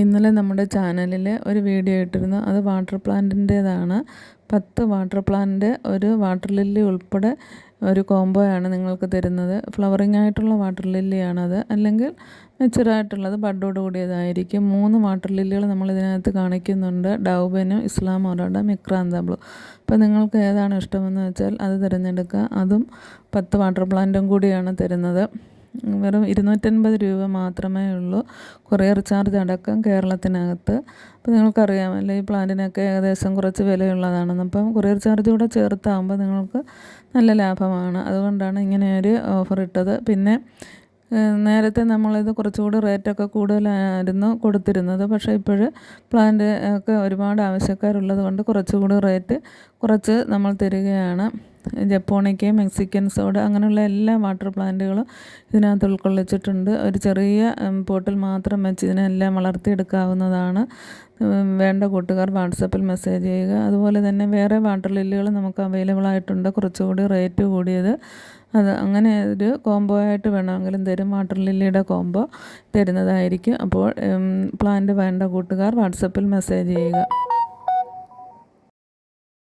ഇന്നലെ നമ്മുടെ ചാനലിൽ ഒരു വീഡിയോ ഇട്ടിരുന്നു. അത് വാട്ടർ പ്ലാന്റിൻ്റേതാണ്. 10 വാട്ടർ പ്ലാന്റ് ഒരു വാട്ടർ ലില്ലി ഉൾപ്പെടെ ഒരു കോംബോയാണ് നിങ്ങൾക്ക് തരുന്നത്. ഫ്ലവറിംഗ് ആയിട്ടുള്ള വാട്ടർ ലില്ലിയാണത്, അല്ലെങ്കിൽ മെച്ചുറായിട്ടുള്ളത് ബഡോട് കൂടിയതായിരിക്കും. 3 വാട്ടർ ലില്ലികൾ നമ്മൾ ഇതിനകത്ത് കാണിക്കുന്നുണ്ട്. ഡൗബെനും, ഇസ്ലാം ഒറോഡ, മിക്രാന്ത ബ്ലൂ. അപ്പോൾ നിങ്ങൾക്ക് ഏതാണ് ഇഷ്ടമെന്ന് വെച്ചാൽ അത് തിരഞ്ഞെടുക്കുക. അതും 10 വാട്ടർ പ്ലാന്റും കൂടിയാണ് തരുന്നത്. വെറും 250 രൂപ മാത്രമേ ഉള്ളൂ, കൊറിയർ ചാർജ് അടക്കം കേരളത്തിനകത്ത്. അപ്പോൾ നിങ്ങൾക്കറിയാമല്ലോ ഈ പ്ലാന്റിനൊക്കെ ഏകദേശം കുറച്ച് വിലയുള്ളതാണെന്ന്. അപ്പം കൊറിയർ ചാർജ് കൂടെ ചേർത്താകുമ്പോൾ നിങ്ങൾക്ക് നല്ല ലാഭമാണ്. അതുകൊണ്ടാണ് ഇങ്ങനെ ഒരു ഓഫർ ഇട്ടത്. പിന്നെ നേരത്തെ നമ്മളിത് കുറച്ചുകൂടി റേറ്റൊക്കെ കൂടുതലായിരുന്നു കൊടുത്തിരുന്നത്. പക്ഷേ ഇപ്പോൾ പ്ലാന്റ് ഒക്കെ ഒരുപാട് ആവശ്യക്കാരുള്ളത് കൊണ്ട് കുറച്ചുകൂടി റേറ്റ് കുറച്ച് നമ്മൾ തരികയാണ്. ജപ്പോണിക്ക, മെക്സിക്കൻ സോഡ അങ്ങനെയുള്ള എല്ലാ വാട്ടർ പ്ലാന്റുകളും ഇതിനകത്ത് ഉൾക്കൊള്ളിച്ചിട്ടുണ്ട്. ഒരു ചെറിയ പോട്ടിൽ മാത്രം വെച്ച് ഇതിനെല്ലാം വളർത്തിയെടുക്കാവുന്നതാണ്. വേണ്ട കൂട്ടുകാർ വാട്സപ്പിൽ മെസ്സേജ് ചെയ്യുക. അതുപോലെ തന്നെ വേറെ വാട്ടർ ലില്ലികൾ നമുക്ക് അവൈലബിൾ ആയിട്ടുണ്ട്, കുറച്ചുകൂടി റേറ്റ് കൂടിയത്. അത് അങ്ങനെ ഒരു കോംബോ ആയിട്ട് വേണമെങ്കിലും തരും. വാട്ടർ ലില്ലിയുടെ കോംബോ തരുന്നതായിരിക്കും. അപ്പോൾ പ്ലാന്റ് വേണ്ട കൂട്ടുകാർ വാട്സപ്പിൽ മെസ്സേജ് ചെയ്യുക.